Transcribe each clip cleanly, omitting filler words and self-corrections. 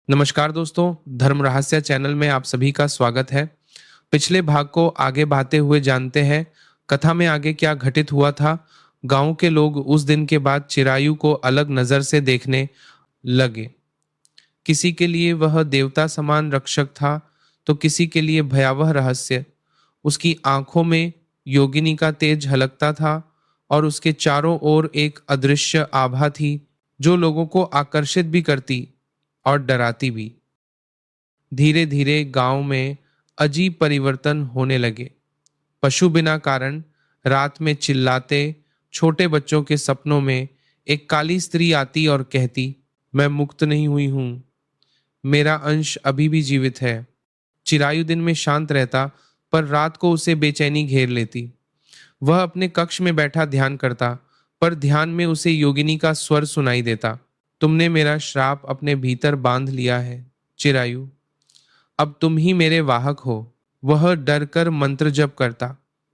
नमस्कार दोस्तों, धर्म रहस्य चैनल में आप सभी का स्वागत है। पिछले भाग को आगे बढ़ाते हुए जानते हैं कथा में आगे क्या घटित हुआ था। गांव के लोग उस दिन के बाद चिरायु को अलग नजर से देखने लगे। किसी के लिए वह देवता समान रक्षक था, तो किसी के लिए भयावह रहस्य। उसकी आंखों में योगिनी का तेज झलकता था और उसके चारों ओर एक अदृश्य आभा थी जो लोगों को आकर्षित भी करती और डराती भी। धीरे धीरे गांव में अजीब परिवर्तन होने लगे। पशु बिना कारण रात में चिल्लाते, छोटे बच्चों के सपनों में एक काली स्त्री आती और कहती, मैं मुक्त नहीं हुई हूं, मेरा अंश अभी भी जीवित है। चिरायु दिन में शांत रहता, पर रात को उसे बेचैनी घेर लेती। वह अपने कक्ष में बैठा ध्यान करता, पर ध्यान में उसे योगिनी का स्वर सुनाई देता, तुमने मेरा श्राप अपने भीतर बांध लिया है चिरायु, अब तुम ही मेरे वाहक हो। वह डर कर मंत्र जप करता,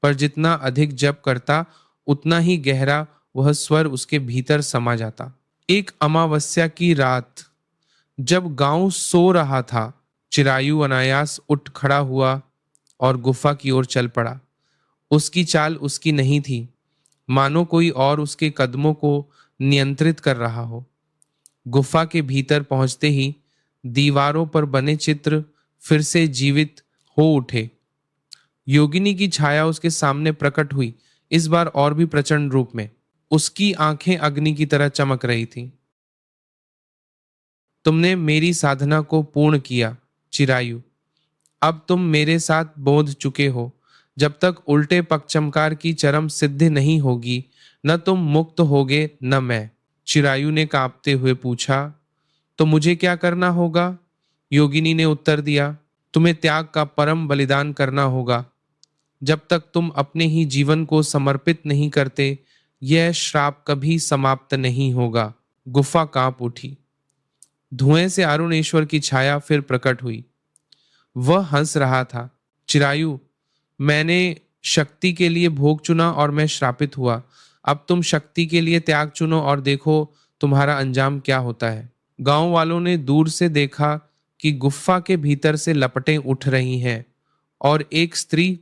पर जितना अधिक जप करता उतना ही गहरा वह स्वर उसके भीतर समा जाता। एक अमावस्या की रात, जब गांव सो रहा था, चिरायु अनायास उठ खड़ा हुआ और गुफा की ओर चल पड़ा। उसकी चाल उसकी नहीं थी, मानो कोई और उसके कदमों को नियंत्रित कर रहा हो। गुफा के भीतर पहुंचते ही दीवारों पर बने चित्र फिर से जीवित हो उठे। योगिनी की छाया उसके सामने प्रकट हुई, इस बार और भी प्रचंड रूप में। उसकी आंखें अग्नि की तरह चमक रही थीं। तुमने मेरी साधना को पूर्ण किया चिरायु, अब तुम मेरे साथ बोध चुके हो। जब तक उल्टे पक्षचमकार की चरम सिद्धि नहीं होगी, न तुम मुक्त होगे न मैं। चिरायु ने कांपते हुए पूछा, तो मुझे क्या करना होगा? योगिनी ने उत्तर दिया, तुम्हें त्याग का परम बलिदान करना होगा। जब तक तुम अपने ही जीवन को समर्पित नहीं करते, यह श्राप कभी समाप्त नहीं होगा। गुफा कांप उठी। धुएं से अरुणेश्वर की छाया फिर प्रकट हुई। वह हंस रहा था। चिरायु, मैंने शक्ति के लिए भोग चुना और मैं श्रापित हुआ। अब तुम शक्ति के लिए त्याग चुनो और देखो तुम्हारा अंजाम क्या होता है। गांव वालों ने दूर से देखा कि गुफा के भीतर से लपटें उठ रही हैं और एक स्त्री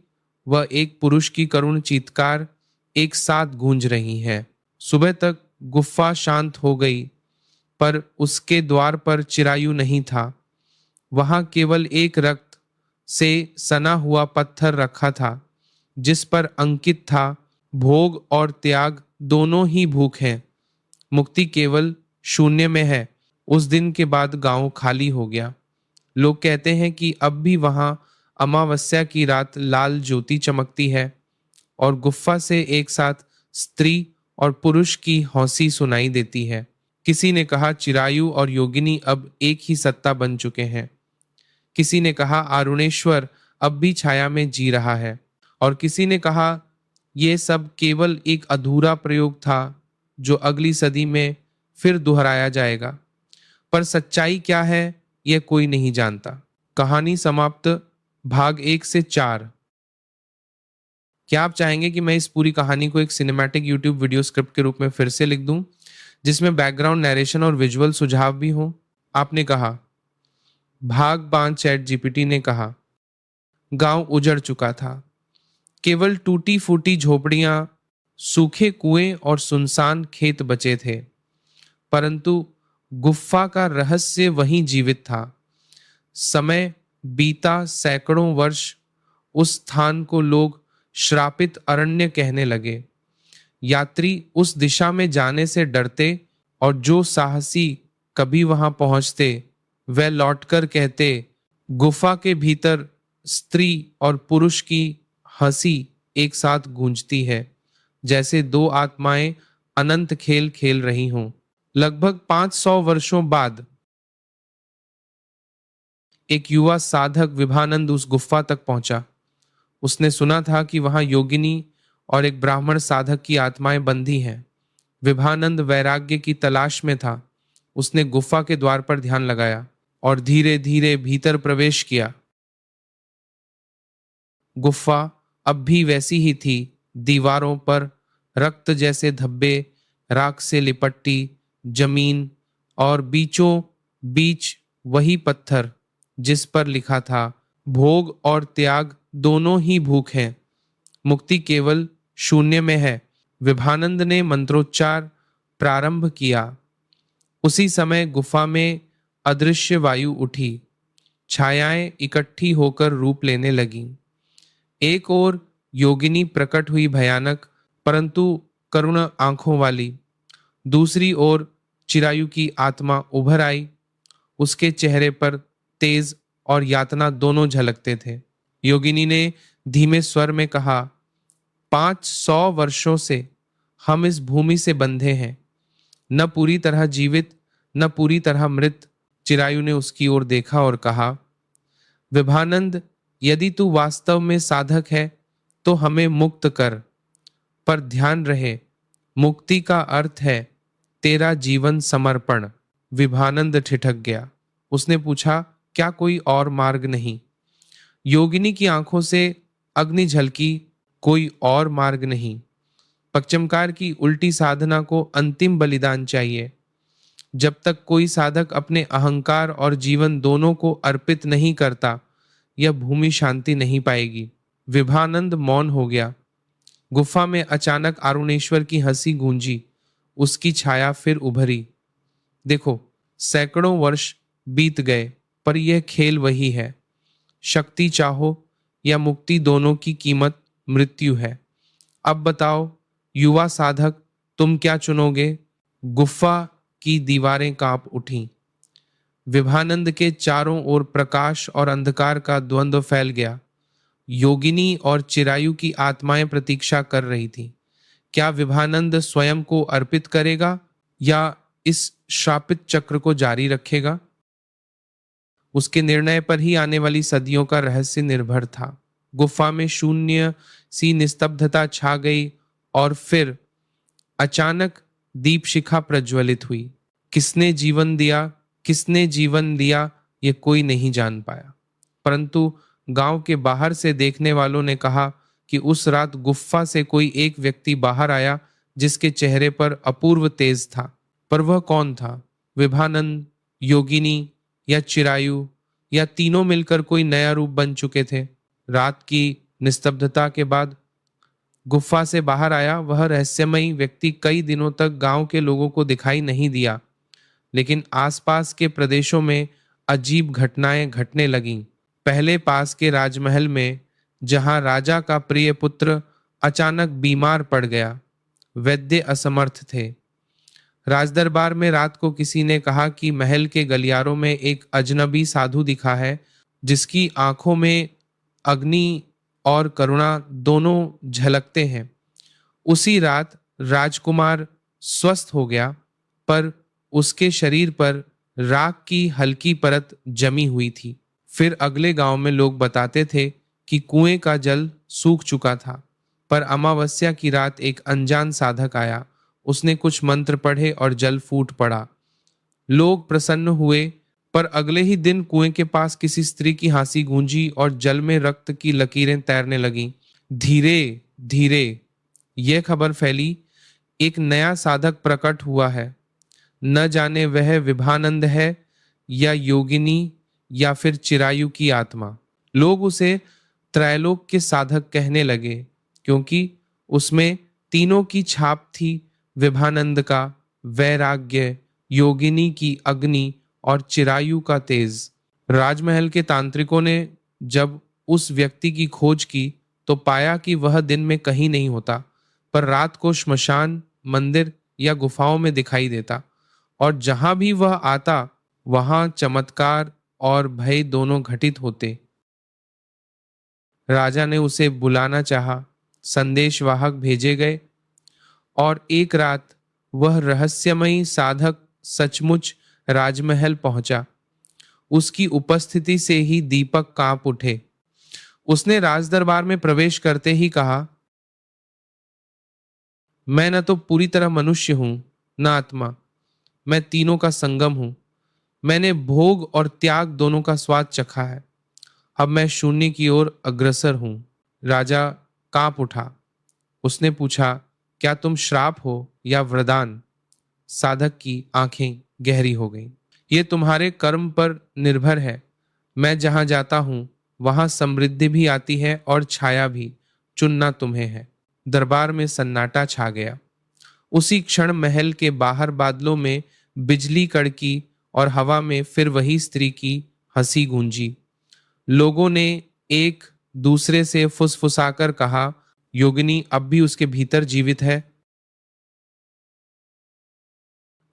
व एक पुरुष की करुण चीत्कार एक साथ गूंज रही हैं। सुबह तक गुफा शांत हो गई, पर उसके द्वार पर चिरायु नहीं था। वहां केवल एक रक्त से सना हुआ पत्थर रखा था, जिस पर अंकित था, भोग और त्याग दोनों ही भूख हैं, मुक्ति केवल शून्य में है। उस दिन के बाद गांव खाली हो गया। लोग कहते हैं कि अब भी वहां अमावस्या की रात लाल ज्योति चमकती है और गुफा से एक साथ स्त्री और पुरुष की हंसी सुनाई देती है। किसी ने कहा चिरायु और योगिनी अब एक ही सत्ता बन चुके हैं। किसी ने कहा अरुणेश्वर अब भी छाया में जी रहा है, और किसी ने कहा यह सब केवल एक अधूरा प्रयोग था जो अगली सदी में फिर दोहराया जाएगा। पर सच्चाई क्या है यह कोई नहीं जानता। कहानी समाप्त। भाग 1 से 4। क्या आप चाहेंगे कि मैं इस पूरी कहानी को एक सिनेमैटिक यूट्यूब वीडियो स्क्रिप्ट के रूप में फिर से लिख दूं, जिसमें बैकग्राउंड नरेशन और विजुअल सुझाव भी हो? आपने कहा। भाग 5 चैट जीपीटी ने कहा, गांव उजड़ चुका था। केवल टूटी फूटी झोपड़ियां, सूखे कुएं और सुनसान खेत बचे थे, परंतु गुफा का रहस्य वहीं जीवित था। समय बीता सैकड़ों वर्ष, उस स्थान को लोग श्रापित अरण्य कहने लगे। यात्री उस दिशा में जाने से डरते, और जो साहसी कभी वहां पहुंचते वे लौटकर कहते, गुफा के भीतर स्त्री और पुरुष की हंसी एक साथ गूंजती है, जैसे दो आत्माएं अनंत खेल खेल रही हों। लगभग 500 वर्षों बाद एक युवा साधक विभानंद उस गुफा तक पहुंचा। उसने सुना था कि वहां योगिनी और एक ब्राह्मण साधक की आत्माएं बंधी हैं। विभानंद वैराग्य की तलाश में था। उसने गुफा के द्वार पर ध्यान लगाया और धीरे धीरे भीतर प्रवेश किया। गुफा अब भी वैसी ही थी। दीवारों पर रक्त जैसे धब्बे, राख से लिपटी जमीन और बीचों बीच वही पत्थर जिस पर लिखा था, भोग और त्याग दोनों ही भूख हैं, मुक्ति केवल शून्य में है। विभानंद ने मंत्रोच्चार प्रारंभ किया। उसी समय गुफा में अदृश्य वायु उठी, छायाएं इकट्ठी होकर रूप लेने लगीं। एक ओर योगिनी प्रकट हुई, भयानक परंतु करुण आंखों वाली। दूसरी ओर चिरायु की आत्मा उभर आई। उसके चेहरे पर तेज और यातना दोनों झलकते थे। योगिनी ने धीमे स्वर में कहा, 500 वर्षों से हम इस भूमि से बंधे हैं, न पूरी तरह जीवित न पूरी तरह मृत। चिरायु ने उसकी ओर देखा और कहा, विभानंद, यदि तू वास्तव में साधक है तो हमें मुक्त कर, पर ध्यान रहे, मुक्ति का अर्थ है तेरा जीवन समर्पण। विभानंद ठिठक गया। उसने पूछा, क्या कोई और मार्ग नहीं? योगिनी की आंखों से अग्नि झलकी, कोई और मार्ग नहीं। पक्षमकार की उल्टी साधना को अंतिम बलिदान चाहिए। जब तक कोई साधक अपने अहंकार और जीवन दोनों को अर्पित नहीं करता, यह भूमि शांति नहीं पाएगी। विभानंद मौन हो गया। गुफा में अचानक अरुणेश्वर की हंसी गूंजी। उसकी छाया फिर उभरी। देखो, सैकड़ों वर्ष बीत गए, पर यह खेल वही है। शक्ति चाहो या मुक्ति, दोनों की कीमत मृत्यु है। अब बताओ युवा साधक, तुम क्या चुनोगे? गुफा की दीवारें कांप उठीं। विभानंद के चारों ओर प्रकाश और अंधकार का द्वंद्व फैल गया। योगिनी और चिरायु की आत्माएं प्रतीक्षा कर रही थी। क्या विभानंद स्वयं को अर्पित करेगा या इस श्रापित चक्र को जारी रखेगा? उसके निर्णय पर ही आने वाली सदियों का रहस्य निर्भर था। गुफा में शून्य सी निस्तब्धता छा गई और फिर अचानक दीप शिखा प्रज्वलित हुई। किसने जीवन दिया, किसने जीवन लिया, ये कोई नहीं जान पाया, परंतु गांव के बाहर से देखने वालों ने कहा कि उस रात गुफा से कोई एक व्यक्ति बाहर आया जिसके चेहरे पर अपूर्व तेज था। पर वह कौन था? विभानंद, योगिनी या चिरायु, या तीनों मिलकर कोई नया रूप बन चुके थे? रात की निस्तब्धता के बाद गुफा से बाहर आया वह रहस्यमयी व्यक्ति कई दिनों तक गांव के लोगों को दिखाई नहीं दिया, लेकिन आसपास के प्रदेशों में अजीब घटनाएं घटने लगीं। पहले पास के राजमहल में, जहां राजा का प्रिय पुत्र अचानक बीमार पड़ गया, वैद्य असमर्थ थे। राजदरबार में रात को किसी ने कहा कि महल के गलियारों में एक अजनबी साधु दिखा है, जिसकी आंखों में अग्नि और करुणा दोनों झलकते हैं। उसी रात राजकुमार स्वस्थ हो गया, पर उसके शरीर पर राख की हल्की परत जमी हुई थी। फिर अगले गांव में लोग बताते थे कि कुएं का जल सूख चुका था, पर अमावस्या की रात एक अनजान साधक आया। उसने कुछ मंत्र पढ़े और जल फूट पड़ा। लोग प्रसन्न हुए, पर अगले ही दिन कुएं के पास किसी स्त्री की हंसी गूंजी और जल में रक्त की लकीरें तैरने लगीं। धीरे धीरे यह खबर फैली, एक नया साधक प्रकट हुआ है। न जाने वह विभानंद है या योगिनी या फिर चिरायु की आत्मा। लोग उसे त्रैलोक के साधक कहने लगे, क्योंकि उसमें तीनों की छाप थी, विभानंद का वैराग्य, योगिनी की अग्नि और चिरायु का तेज। राजमहल के तांत्रिकों ने जब उस व्यक्ति की खोज की तो पाया कि वह दिन में कहीं नहीं होता, पर रात को श्मशान, मंदिर या गुफाओं में दिखाई देता, और जहां भी वह आता वहां चमत्कार और भय दोनों घटित होते। राजा ने उसे बुलाना चाहा, संदेशवाहक भेजे गए, और एक रात वह रहस्यमयी साधक सचमुच राजमहल पहुंचा। उसकी उपस्थिति से ही दीपक कांप उठे। उसने राजदरबार में प्रवेश करते ही कहा, मैं न तो पूरी तरह मनुष्य हूं, न आत्मा। मैं तीनों का संगम हूं। मैंने भोग और त्याग दोनों का स्वाद चखा है। अब मैं शून्य की ओर अग्रसर हूं। राजा कांप उठा। उसने पूछा, क्या तुम श्राप हो या वरदान? साधक की आंखें गहरी हो गईं। ये तुम्हारे कर्म पर निर्भर है। मैं जहां जाता हूं वहां समृद्धि भी आती है और छाया भी। चुनना तुम्हें है। दरबार में सन्नाटा छा गया। उसी क्षण महल के बाहर बादलों में बिजली कड़की और हवा में फिर वही स्त्री की हंसी गूंजी। लोगों ने एक दूसरे से फुसफुसाकर कहा, योगिनी अब भी उसके भीतर जीवित है।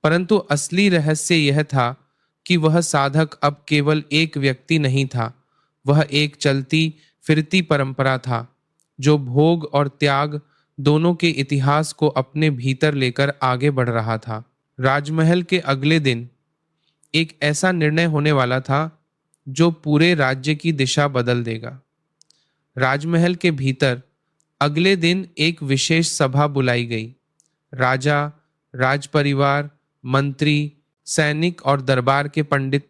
परंतु असली रहस्य यह था कि वह साधक अब केवल एक व्यक्ति नहीं था, वह एक चलती फिरती परंपरा था जो भोग और त्याग दोनों के इतिहास को अपने भीतर लेकर आगे बढ़ रहा था। राजमहल के अगले दिन एक ऐसा निर्णय होने वाला था जो पूरे राज्य की दिशा बदल देगा। राजमहल के भीतर अगले दिन एक विशेष सभा बुलाई गई। राजा, राजपरिवार, मंत्री, सैनिक और दरबार के पंडित,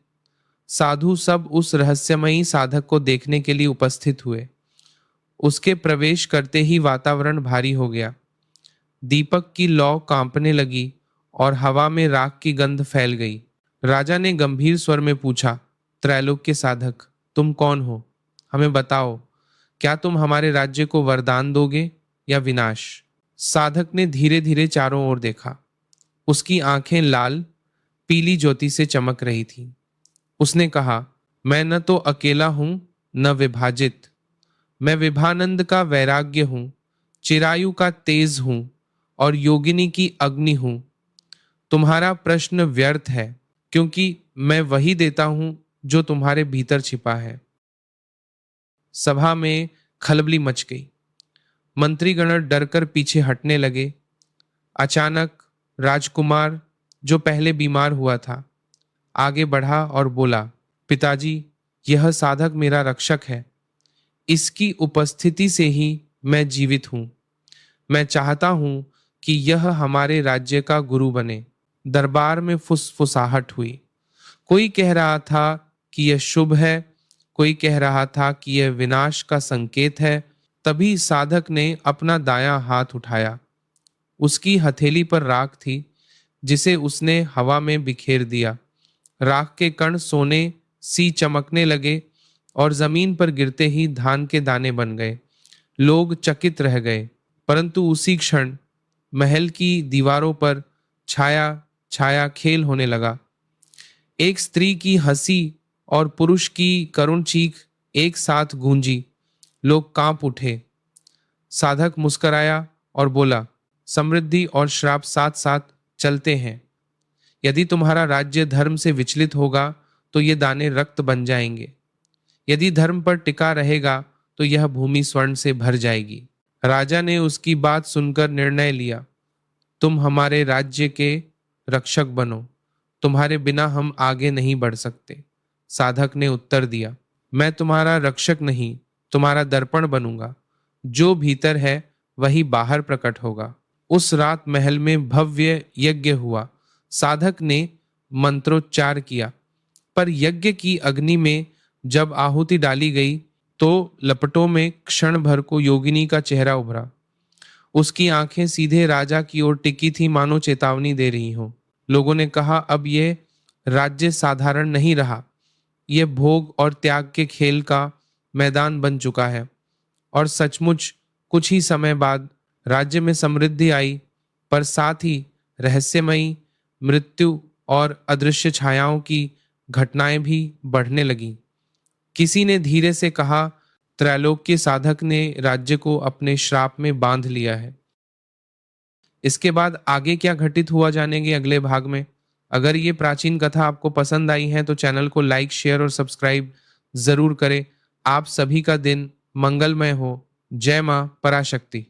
साधु सब उस रहस्यमयी साधक को देखने के लिए उपस्थित हुए। उसके प्रवेश करते ही वातावरण भारी हो गया। दीपक की लौ कांपने लगी और हवा में राख की गंध फैल गई। राजा ने गंभीर स्वर में पूछा, त्रैलोक्य के साधक, तुम कौन हो? हमें बताओ, क्या तुम हमारे राज्य को वरदान दोगे या विनाश? साधक ने धीरे धीरे चारों ओर देखा। उसकी आंखें लाल पीली ज्योति से चमक रही थीं। उसने कहा, मैं न तो अकेला हूं न विभाजित। मैं विभानंद का वैराग्य हूं, चिरायु का तेज हूं और योगिनी की अग्नि हूं। तुम्हारा प्रश्न व्यर्थ है, क्योंकि मैं वही देता हूं जो तुम्हारे भीतर छिपा है। सभा में खलबली मच गई। मंत्रीगण डरकर पीछे हटने लगे। अचानक राजकुमार, जो पहले बीमार हुआ था, आगे बढ़ा और बोला, पिताजी, यह साधक मेरा रक्षक है। इसकी उपस्थिति से ही मैं जीवित हूं। मैं चाहता हूं कि यह हमारे राज्य का गुरु बने। दरबार में फुसफुसाहट हुई। कोई कह रहा था कि यह शुभ है, कोई कह रहा था कि यह विनाश का संकेत है। तभी साधक ने अपना दायां हाथ उठाया। उसकी हथेली पर राख थी, जिसे उसने हवा में बिखेर दिया। राख के कण सोने सी चमकने लगे और जमीन पर गिरते ही धान के दाने बन गए। लोग चकित रह गए। परंतु उसी क्षण महल की दीवारों पर छाया छाया खेल होने लगा। एक स्त्री की हंसी और पुरुष की करुण चीख एक साथ गूंजी। लोग कांप उठे। साधक मुस्कराया और बोला, समृद्धि और श्राप साथ साथ चलते हैं। यदि तुम्हारा राज्य धर्म से विचलित होगा तो ये दाने रक्त बन जाएंगे। यदि धर्म पर टिका रहेगा तो यह भूमि स्वर्ण से भर जाएगी। राजा ने उसकी बात सुनकर निर्णय लिया, तुम हमारे राज्य के रक्षक बनो। तुम्हारे बिना हम आगे नहीं बढ़ सकते। साधक ने उत्तर दिया, मैं तुम्हारा रक्षक नहीं, तुम्हारा दर्पण बनूंगा। जो भीतर है वही बाहर प्रकट होगा। उस रात महल में भव्य यज्ञ हुआ। साधक ने मंत्रोच्चार किया, पर यज्ञ की अग्नि में जब आहुति डाली गई तो लपटों में क्षण भर को योगिनी का चेहरा उभरा। उसकी आंखें सीधे राजा की ओर टिकी थी, मानो चेतावनी दे रही हो। लोगों ने कहा, अब यह राज्य साधारण नहीं रहा, यह भोग और त्याग के खेल का मैदान बन चुका है। और सचमुच कुछ ही समय बाद राज्य में समृद्धि आई, पर साथ ही रहस्यमयी मृत्यु और अदृश्य छायाओं की घटनाएं भी बढ़ने लगीं। किसी ने धीरे से कहा, त्रैलोक्य साधक ने राज्य को अपने श्राप में बांध लिया है। इसके बाद आगे क्या घटित हुआ जानेंगे अगले भाग में। अगर ये प्राचीन कथा आपको पसंद आई है तो चैनल को लाइक, शेयर और सब्सक्राइब जरूर करें। आप सभी का दिन मंगलमय हो। जय मां पराशक्ति।